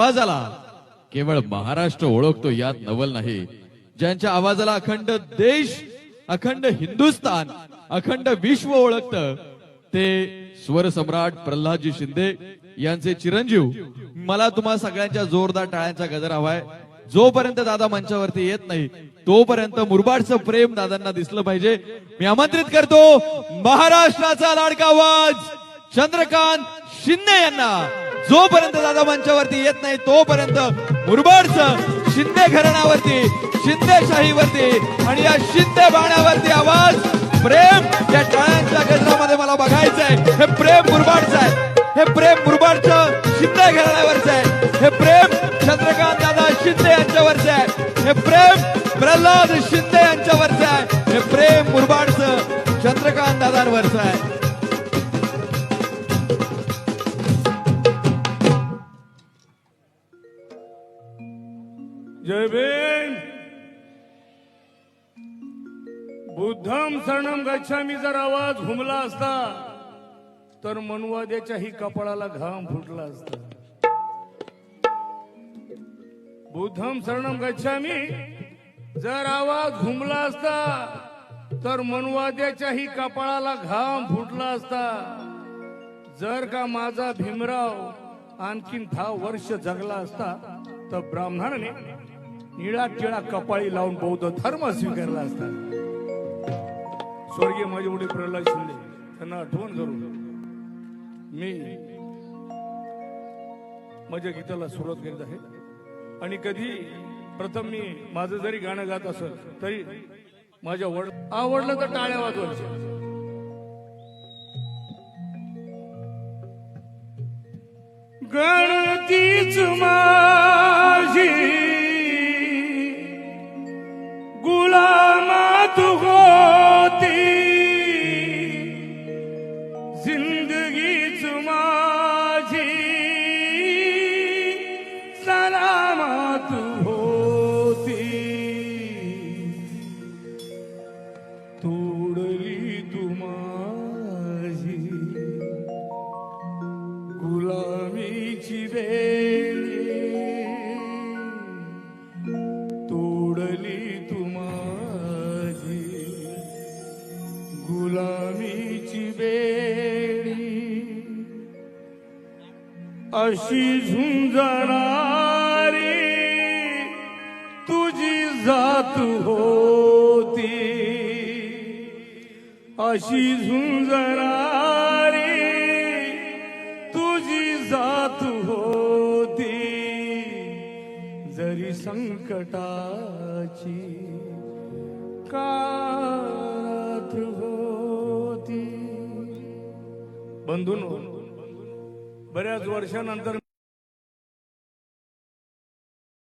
आवाजाला केवळ महाराष्ट्र ओळखतो यात नवल नाही. ज्यांच्या आवाजाला अखंड देश, अखंड हिंदुस्थान, अखंड विश्व ओळखतं ते स्वर सम्राट प्रल्हादजी शिंदे यांचे चिरंजीव. मला तुम्हा सगळ्यांच्या जोरदार टाळ्यांचा गजर हवाय. जोपर्यंत दादा मंचावरती येत नाही तोपर्यंत मुरबाडचं प्रेम दादांना दिसलं पाहिजे. मी आमंत्रित करतो महाराष्ट्राचा लाडका आवाज चंद्रकांत शिंदे यांना. जोपर्यंत दादा मंचावरती येत नाही तोपर्यंत मुरबाडचं शिंदे घराण्यावरती, शिंदेशाहीवरती आणि या शिंदे बाण्यावरती आवाज, प्रेम या टाळ्यांच्या गजरामध्ये मला बघायचंय. हे प्रेम मुरबाडचं आहे, हे प्रेम मुरबाडचं शिंदे घराण्यावरचं आहे, हे प्रेम चंद्रकांत दादा शिंदे यांच्यावरचं आहे, हे प्रेम प्रल्हाद शिंदे यांच्यावरचं आहे, हे प्रेम मुरबाडचं चंद्रकांत दादांवरचं आहे. जय भीम. बुद्धम शरणम गच्छामी जर आवाज घुमला असता तर मनुवाद्याच्याही कपाळाला घाम फुटला असता. बुद्धम शरणम गच्छामी जर आवाज घुमला असता तर मनुवाद्याच्याही कपाळाला घाम फुटला असता. जर का माझा भीमराव आणखीन 10 वर्ष जगला असता तर ब्राह्मणाने निळा टिळा कपाळी लावून बौद्ध धर्म स्वीकारला असता. स्वर्गीय माझे वडील प्रल्हाद शिंदे त्यांना आठवण करून मी माझ्या गीताला सुरुवात करीत आहे. आणि कधी प्रथम मी माझं जरी गाणं गात असेल तरी माझ्या आवडलं तर टाळ्या वाजवायच्या. गणतीच माझी गुलामात होती, जिंदगीच माझी सलामत होती. तोडली तू माझी गुलामीची वेळी, तोडली तू माझी गुलामीची वेळी. अशी झुंजणारी तुझी जात होती, अशी झुंजणारी तुझी जात होती. जरी संकटाची कात होती. बंधूंनो, बऱ्याच वर्षानंतर